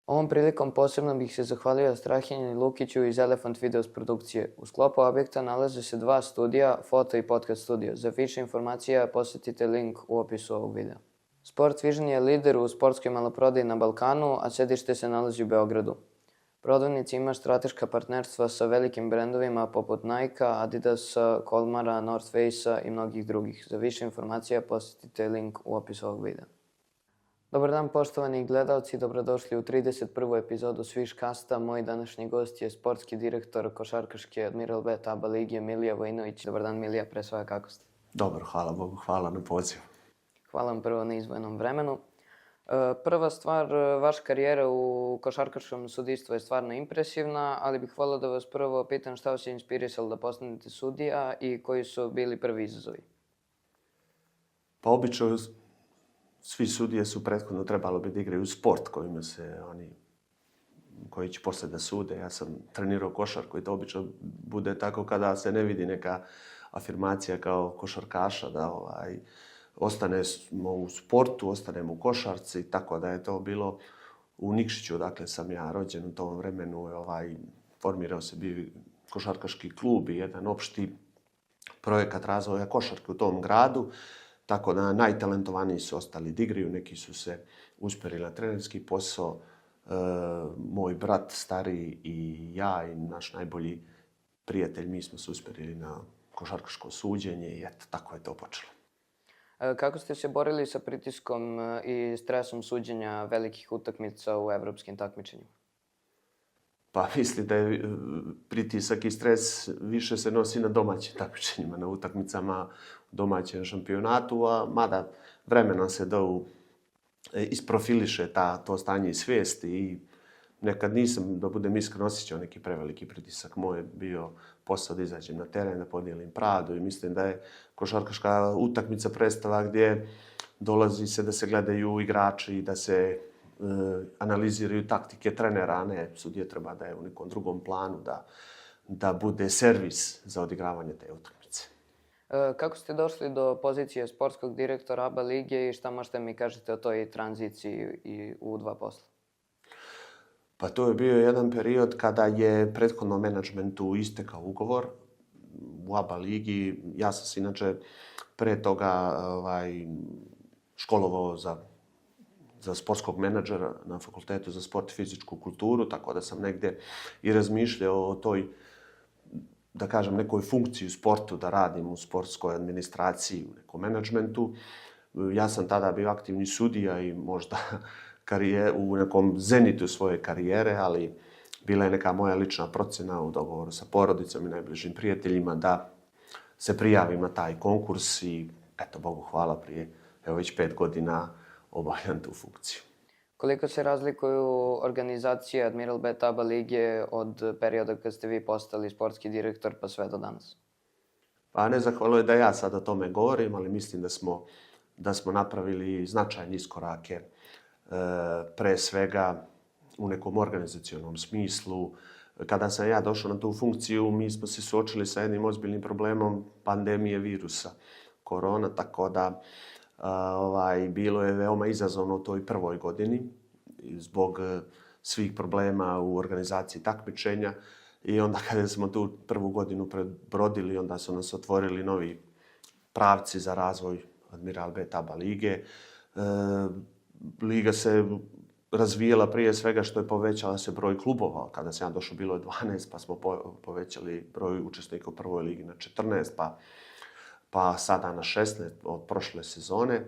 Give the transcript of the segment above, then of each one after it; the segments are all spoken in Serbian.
Ovom prilikom posebno bih se zahvalio Strahinji Lukiću iz Elephant Videos produkcije. U sklopu objekta nalaze se 2 studija, foto i podcast studio. Za više informacija posetite link u opisu ovog videa. Sport Vision je lider u sportskoj maloprodaji na Balkanu, a sedište se nalazi u Beogradu. Prodavnica ima strateška partnerstva sa velikim brendovima poput Nike-a, Adidasa, Kolmara, North Face-a i mnogih drugih. Za više informacija posetite link u opisu ovog videa. Dobar dan poštovani gledalci, dobrodošli u 31. epizodu Swish-casta. Moj današnji gost je sportski direktor košarkaške Admiral Bet ABA lige Milija Vojinović. Dobar dan Milija, pre svega kako ste? Dobro, hvala Bogu, hvala na pozivu. Hvala vam prvo na izdvojenom vremenu. Prva stvar, vaša karijera u košarkaškom sudijstvu je stvarno impresivna, ali bih volio da vas prvo pitam šta vas je inspirisalo da postanete sudija i koji su bili prvi izazovi? Pa obično svi sudije su prethodno trebalo bi da igraju sport koji će posle da sude. Ja sam trenirao košarku i to obično bude tako kada se ne vidi neka afirmacija kao košarkaša da ostanemo u sportu, ostanemo u košarci, tako da je to bilo u Nikšiću, dakle sam ja rođen u tom vremenu, formirao se bio košarkaški klub i jedan opšti projekat razvoja košarke u tom gradu, tako da najtalentovaniji su ostali da igraju, neki su se usmerili na trenerski posao, moj brat stariji i ja i naš najbolji prijatelj, mi smo se usmerili na košarkaško suđenje i eto, tako je to počelo. Kako ste se borili sa pritiskom i stresom suđenja velikih utakmica u evropskim takmičenjima? Pa mislim da je pritisak i stres više se nosi na domaćim takmičenjima, na utakmicama u domaćem šampionatu, a mada vremenom se isprofiliše to stanje i svijesti i nekad nisam, da budem iskren, osjećao neki preveliki pritisak. Moj je bio posao da izađem na teren, da podijelim pravdu i mislim da je košarkaška utakmica predstava gdje dolazi se da se gledaju igrači i da se analiziraju taktike trenera, a ne sudija treba da je u nekom drugom planu, da bude servis za odigravanje te utakmice. Kako ste došli do pozicije sportskog direktora ABA lige i šta možete mi kažete o toj tranziciji i u dva posla? Pa to je bio jedan period kada je prethodnom menadžmentu istekao ugovor u ABA ligi. Ja sam se inače pre toga školovao za sportskog menadžera na Fakultetu za sport i fizičku kulturu, tako da sam negdje i razmišljao o toj, da kažem, nekoj funkciji u sportu, da radim u sportskoj administraciji, u nekom menadžmentu. Ja sam tada bio aktivni sudija i možda u nekom zenitu svoje karijere, ali bila je neka moja lična procjena u dogovoru sa porodicom i najbližim prijateljima da se prijavim na taj konkurs i eto, Bogu hvala, prije već 5 godina obavljam tu funkciju. Koliko se razlikuju organizacije Admiral Bet ABA lige od perioda kad ste vi postali sportski direktor pa sve do danas? Pa ne zahvaljujem da ja sad o tome govorim, ali mislim da smo napravili značajne iskorake, pre svega u nekom organizacionom smislu. Kada sam ja došao na tu funkciju, mi smo se suočili sa jednim ozbiljnim problemom pandemije virusa korona, tako da bilo je veoma izazovno u toj prvoj godini zbog svih problema u organizaciji takmičenja i onda kada smo tu prvu godinu prebrodili, onda su nas otvorili novi pravci za razvoj Admiral Bet ABA lige. Liga se razvijela prije svega što je povećala se broj klubova. Kada sam ja došao bilo je 12, pa smo povećali broj učesnika u prvoj ligi na 14, pa sada na 16 od prošle sezone.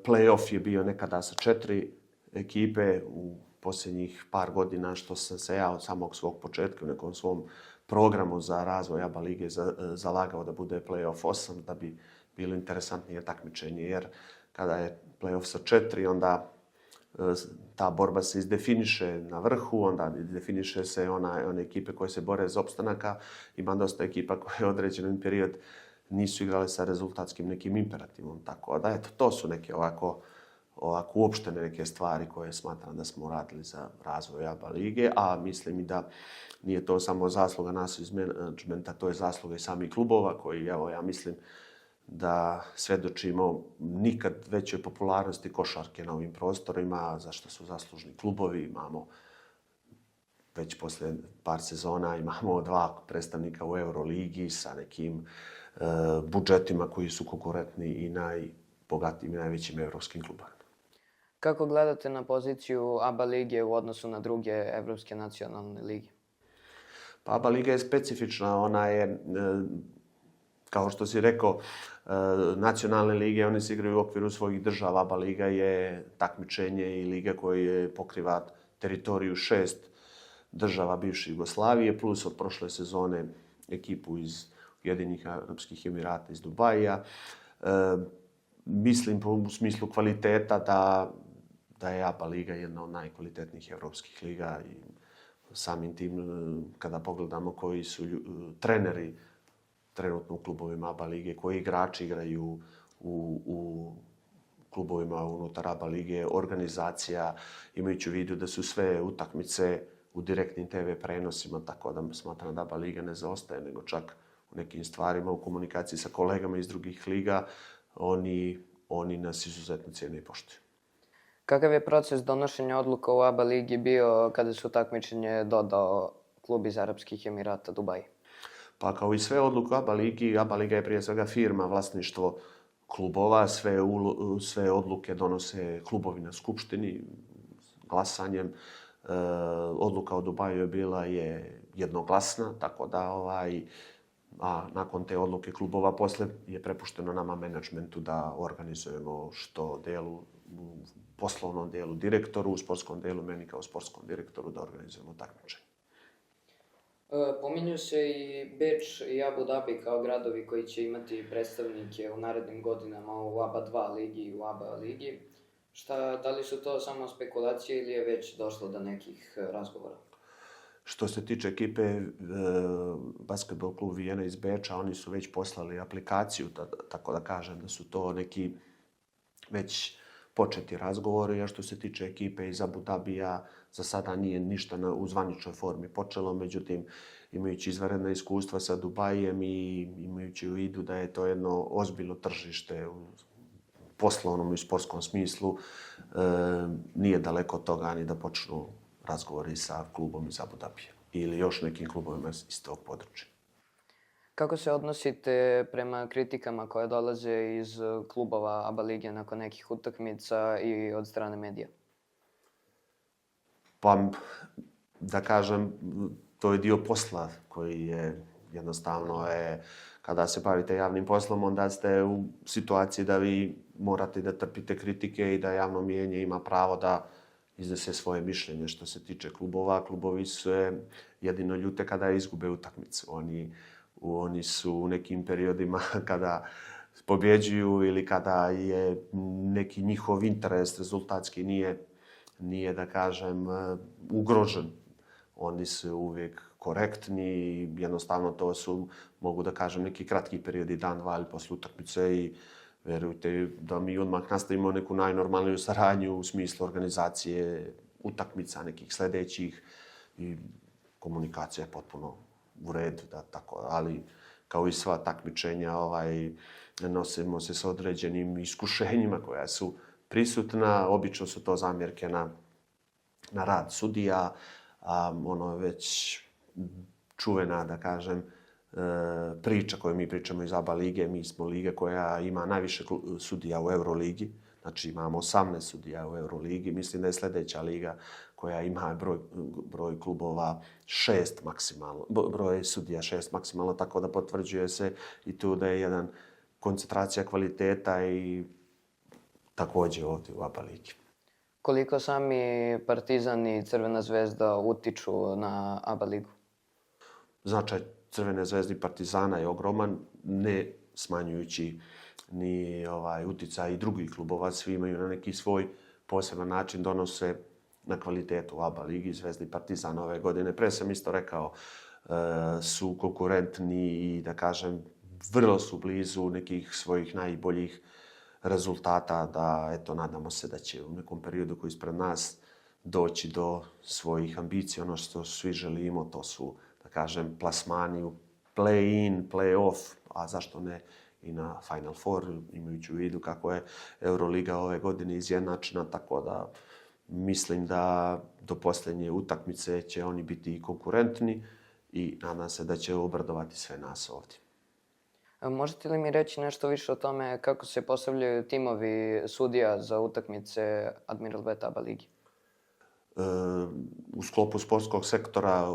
Play-off je bio nekada sa 4 ekipe u posljednjih par godina, što sam se ja od samog svog početka u nekom svom programu za razvoj ABA lige zalagao da bude play-off 8, da bi bilo interesantnije takmičenje, jer kada je play-off sa 4, onda ta borba se izdefiniše na vrhu, onda definiše se one ekipe koje se bore za opstanaka. Ima dosta ekipa koje određen period nisu igrale sa rezultatskim nekim imperativom. Tako da, eto, to su neke ovako uopštene neke stvari koje smatram da smo radili za razvoj ABA lige, a mislim i da nije to samo zasluga nas iz menadžmenta, to je zasluga i samih klubova koji, evo, ja mislim da svjedočimo nikad većoj popularnosti košarke na ovim prostorima, za što su zaslužni klubovi. Imamo već poslije par sezona imamo 2 predstavnika u Euroligi sa nekim budžetima koji su konkurentni i najbogatijim i najvećim evropskim klubovima. Kako gledate na poziciju ABA lige u odnosu na druge evropske nacionalne lige? Pa ABA liga je specifična, ona je, kao što si rekao, nacionalne lige, one se igraju u okviru svojih država. ABA liga je takmičenje i liga koja pokriva teritoriju 6 država bivše Jugoslavije, plus od prošle sezone ekipu iz Ujedinjenih Arapskih Emirata iz Dubaija. Mislim u smislu kvaliteta da je ABA liga jedna od najkvalitetnijih evropskih liga i samim tim kada pogledamo koji su treneri trenutno u klubovima ABA lige, koji igrači igraju u klubovima unutar ABA lige, organizacija, imajući u vidu da su sve utakmice u direktnim TV prenosima, tako da smatram da ABA liga ne zaostaje, nego čak u nekim stvarima u komunikaciji sa kolegama iz drugih liga, oni nas izuzetno cijene i poštuju. Kakav je proces donošenja odluka u ABA ligi bio kada su takmičenje dodao klub iz Arapskih Emirata Dubai? Pa kao i sve odluke u ABA ligi, ABA liga je prije svega firma, vlasništvo klubova, sve odluke donose klubovi na skupštini, glasanjem. Odluka o Dubaju je bila jednoglasna, tako da a nakon te odluke klubova posle je prepušteno nama menadžmentu da organizujemo što u poslovnom delu direktoru, u sportskom delu meni kao sportskom direktoru da organizujemo takmičenje. Pominju se i Beč i Abu Dhabi kao gradovi koji će imati predstavnike u narednim godinama u ABA 2 ligi i u ABA ligi. Da li su to samo spekulacije ili je već došlo do nekih razgovora? Što se tiče ekipe basketbol klub Vijena iz Beča, oni su već poslali aplikaciju, tako da kažem da su to neki već početi razgovori, a što se tiče ekipe iz Abu Dhabija, za sada nije ništa u zvaničnoj formi počelo, međutim, imajući izvanredna iskustva sa Dubajem i imajući u vidu da je to jedno ozbiljno tržište u poslovnom i sportskom smislu, nije daleko od toga ni da počnu razgovori sa klubom iz Abu Dhabija ili još nekim klubovima iz tog područja. Kako se odnosite prema kritikama koje dolaze iz klubova ABA lige nakon nekih utakmica i od strane medija? Pa, da kažem, to je dio posla koji je jednostavno kada se bavite javnim poslom, onda ste u situaciji da vi morate da trpite kritike i da javno mijenje ima pravo da iznese svoje mišljenje. Što se tiče klubova, klubovi su jedino ljute kada izgube utakmicu. Oni su u nekim periodima kada pobjeđuju ili kada je neki njihov interes rezultatski nije da kažem, ugrožen. Oni su uvijek korektni i jednostavno to su, mogu da kažem, neki kratki periodi, dan, dva ili posle utakmice i verujte da mi odmah nastavimo neku najnormalniju saradnju u smislu organizacije utakmica, nekih sljedećih i komunikacija je potpuno u redu, ali kao i sva takmičenja nosimo se s određenim iskušenjima koja su prisutna. Obično su to zamjerke na rad sudija, ono je već čuvena, da kažem, priča koju mi pričamo iz ABA lige. Mi smo liga koja ima najviše sudija u Euroligi, znači imamo 18 sudija u Euroligi. Mislim da je sljedeća liga koja ima broj klubova 6 maksimalno, broj sudija 6 maksimalno, tako da potvrđuje se i tu da je jedan koncentracija kvaliteta i također ovdje u ABA ligi. Koliko sami Partizan i Crvena zvezda utiču na ABA ligu? Značaj Crvene zvezde i Partizana je ogroman, ne smanjujući ni uticaj i drugih klubova. Svi imaju na neki svoj poseban način, donose na kvalitetu u ABA ligi. Zvezda i Partizan ove godine, pre sam isto rekao, su konkurentni i da kažem vrlo su blizu nekih svojih najboljih rezultata, da eto nadamo se da će u nekom periodu koji je ispred nas doći do svojih ambicija. Ono što svi želimo, to su, da kažem, plasmani u play-in, play-off, a zašto ne i na Final Four, imajući u vidu kako je Euroliga ove godine izjednačena, tako da mislim da do posljednje utakmice će oni biti i konkurentni i nadam se da će obradovati sve nas ovdje. Možete li mi reći nešto više o tome kako se postavljaju timovi sudija za utakmice Admiral Bet ABA ligi? U sklopu sportskog sektora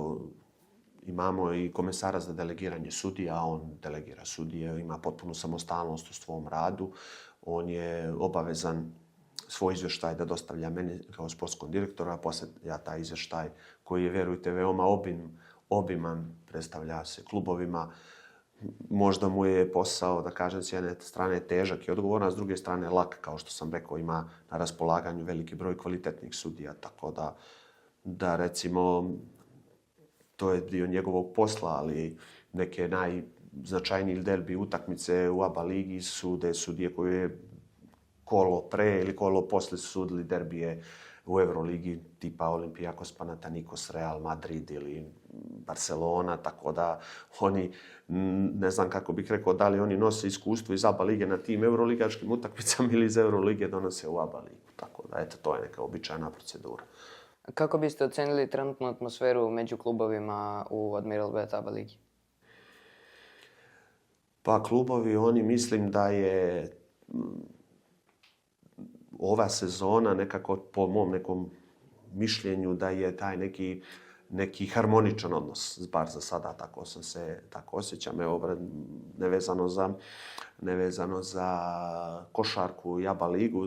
imamo i komesara za delegiranje sudija, on delegira sudije, ima potpunu samostalnost u svom radu, on je obavezan svoj izvještaj da dostavlja meni kao sportskom direktoru, a poslije ja taj izvještaj koji je, vjerujte, veoma obiman, predstavlja se klubovima. Možda mu je posao, da kažem, s jedne strane težak i odgovoran, a s druge strane lak, kao što sam rekao, ima na raspolaganju veliki broj kvalitetnih sudija, tako da recimo to je dio njegovog posla, ali neke najznačajnije derbi utakmice u ABA ligi sude sudije koje je kolo pre ili kolo posle su sudili derbije u Euroligi tipa Olympiakos, Panathinaikos, Real Madrid ili Barcelona, tako da oni, ne znam kako bih rekao, da li oni nose iskustvo iz ABA lige na tim euroligaškim utakmicama ili iz Eurolige donose u ABA ligu. Tako da, eto, to je neka običajna procedura. Kako biste ocenili trenutnu atmosferu među klubovima u Admiral Bet ABA ligi? Pa klubovi, oni mislim da je ova sezona nekako, po mom nekom mišljenju, da je taj neki harmoničan odnos, bar za sada, tako osjećam. Evo, nevezano za košarku i ABA ligu,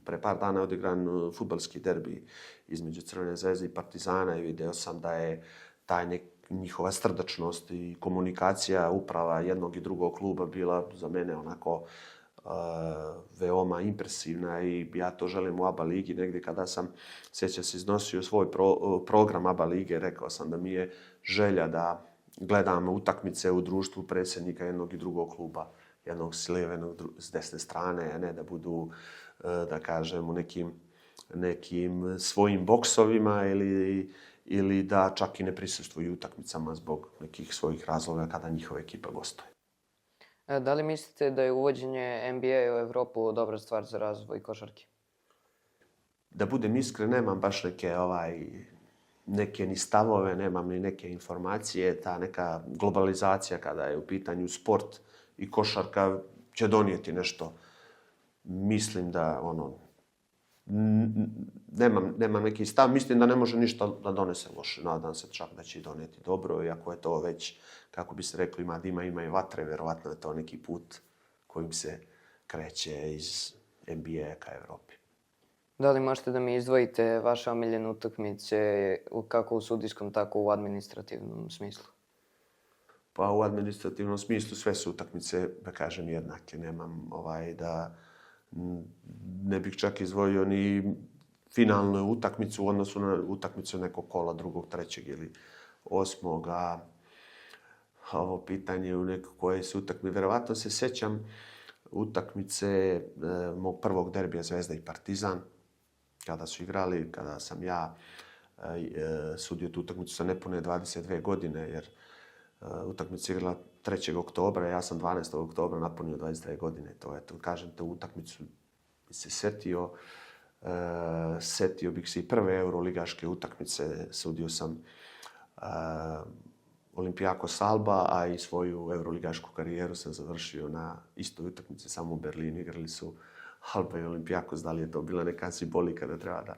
pre par dana je odigran fudbalski derbi između Crvene zvezde i Partizana i vidio sam da je njihova srdačnost i komunikacija uprava jednog i drugog kluba bila za mene onako veoma impresivna i ja to želim u ABA ligi. Negdje kada sam, sjećam se, iznosio svoj program ABA lige, rekao sam da mi je želja da gledam utakmice u društvu predsjednika jednog i drugog kluba, jednog s lijeve, jednog s desne strane, a ne da budu, da kažem, u nekim svojim boksovima ili da čak i ne prisustvuju utakmicama zbog nekih svojih razloga kada njihova ekipa gostuje. Da li mislite da je uvođenje NBA u Evropu dobra stvar za razvoj košarke? Da budem iskren, nemam baš neke ni stavove, nemam ni neke informacije. Ta neka globalizacija kada je u pitanju sport i košarka će donijeti nešto. Mislim da nemam neki stav. Mislim da ne može ništa da donese loše. Nadam se čak da će donijeti dobro. Iako je to već, kako bi se reklo, ima dima, ima i vatre. Vjerovatno je to neki put kojim se kreće iz NBA ka Evropi. Da li možete da mi izdvojite vaše omiljene utakmice kako u sudijskom, tako u administrativnom smislu? Pa u administrativnom smislu sve su utakmice, da kažem, jednake. Nemam ne bih čak izdvojio ni finalnu utakmicu u odnosu na utakmicu nekog kola, drugog, trećeg ili osmog. A ovo pitanje u neko koje su utakmice, vjerovatno se sjećam utakmice mog prvog derbija Zvezda i Partizan, kada su igrali, kada sam ja sudio tu utakmicu sa nepune 22 godine, jer utakmica igrala 3. oktobra, ja sam 12. oktobra napunio 22 godine. To je to, kažem, tu utakmicu bi se setio bih se i prve euroligaške utakmice. Sudio sam Olympiakos Alba, a i svoju euroligašku karijeru sam završio na istoj utakmici, samo u Berlinu. Igrali su Alba i Olympiakos. Da li je to bila neka simbolika da treba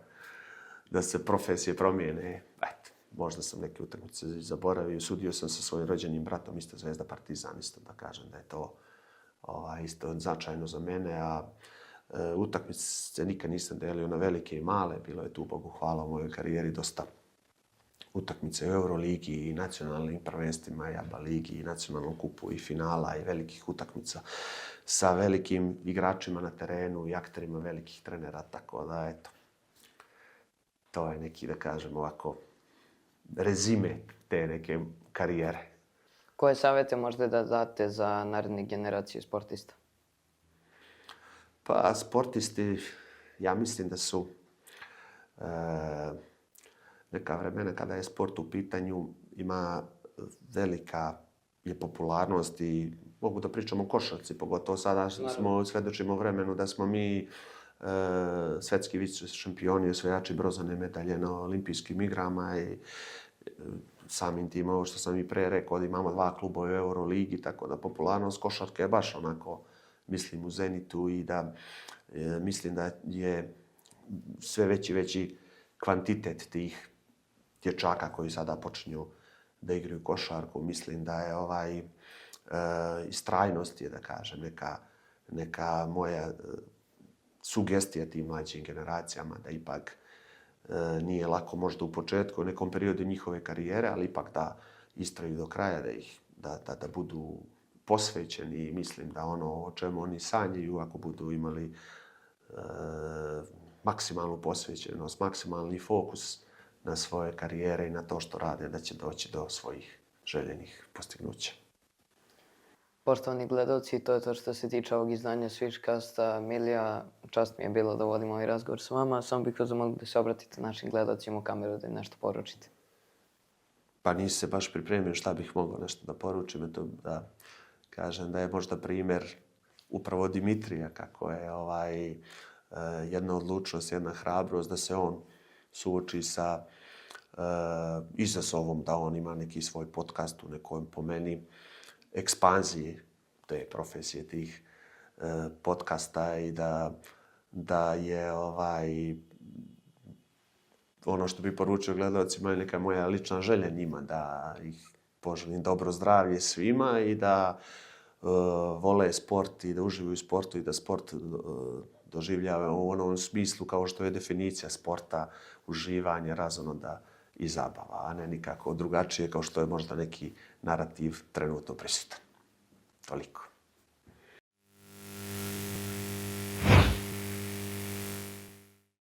da se profesije promijene? Eto, možda sam neke utakmice zaboravio. Sudio sam sa svojim rođenim bratom, isto Zvezda Partizan, isto da kažem da je to isto značajno za mene. A utakmice nikad nisam delio na velike i male. Bilo je tu, Bogu hvala, u mojoj karijeri dosta utakmice u Euroligi i nacionalnim prvenstvima i ABA ligi i nacionalnom kupu i finala i velikih utakmica sa velikim igračima na terenu i akterima velikih trenera, tako da eto, to je neki, da kažem ovako, rezime te neke karijere. Koje savjete možete da date za naredne generacije sportista? Pa sportisti, ja mislim da su neka vremena kada je sport u pitanju, ima velika je popularnost i mogu da pričamo o košarci, pogotovo sada svedočimo vremenu da smo mi svetski vice šampioni, osvajači bronzane medalje na olimpijskim igrama i samim tim ovo što sam i pre rekao, da imamo 2 kluba u Euroligi, tako da popularnost košarke je baš onako, mislim, u zenitu i da mislim da je sve veći kvantitet tih dječaka koji sada počinju da igraju košarku. Mislim da je istrajnost je, da kažem, neka moja sugestija tim mlađim generacijama da ipak nije lako možda u početku, u nekom periodu njihove karijere, ali ipak da istraju do kraja, da budu posvećeni i mislim da ono o čemu oni sanjaju, ako budu imali maksimalnu posvećenost, maksimalni fokus na svoje karijere i na to što rade, da će doći do svojih željenih postignuća. Poštovani gledalci, to je to što se tiče ovog izdanja Switchcasta. Milija, čast mi je bilo da vodim ovaj razgovor s vama. Samo bih vas zamolio da se obratite našim gledalcima u kameru da im nešto poručite. Pa nisi se baš pripremio šta bih mogao nešto da poručim. Eto, da kažem da je možda primjer upravo Dimitrija, kako je jedna odlučnost, jedna hrabrost da se on suoči sa izazovom, da on ima neki svoj podcast u nekoj, po meni, ekspanziji te profesije, tih podcasta i da je ono što bi poručio gledalcima je neka moja lična želja njima, da ih poželim dobro zdravlje svima i da vole sport i da uživaju u sportu i da sport doživljava u onom smislu kao što je definicija sporta, uživanje, razonoda i zabava, a ne nikako drugačije kao što je možda neki narativ trenutno prisutan. Toliko.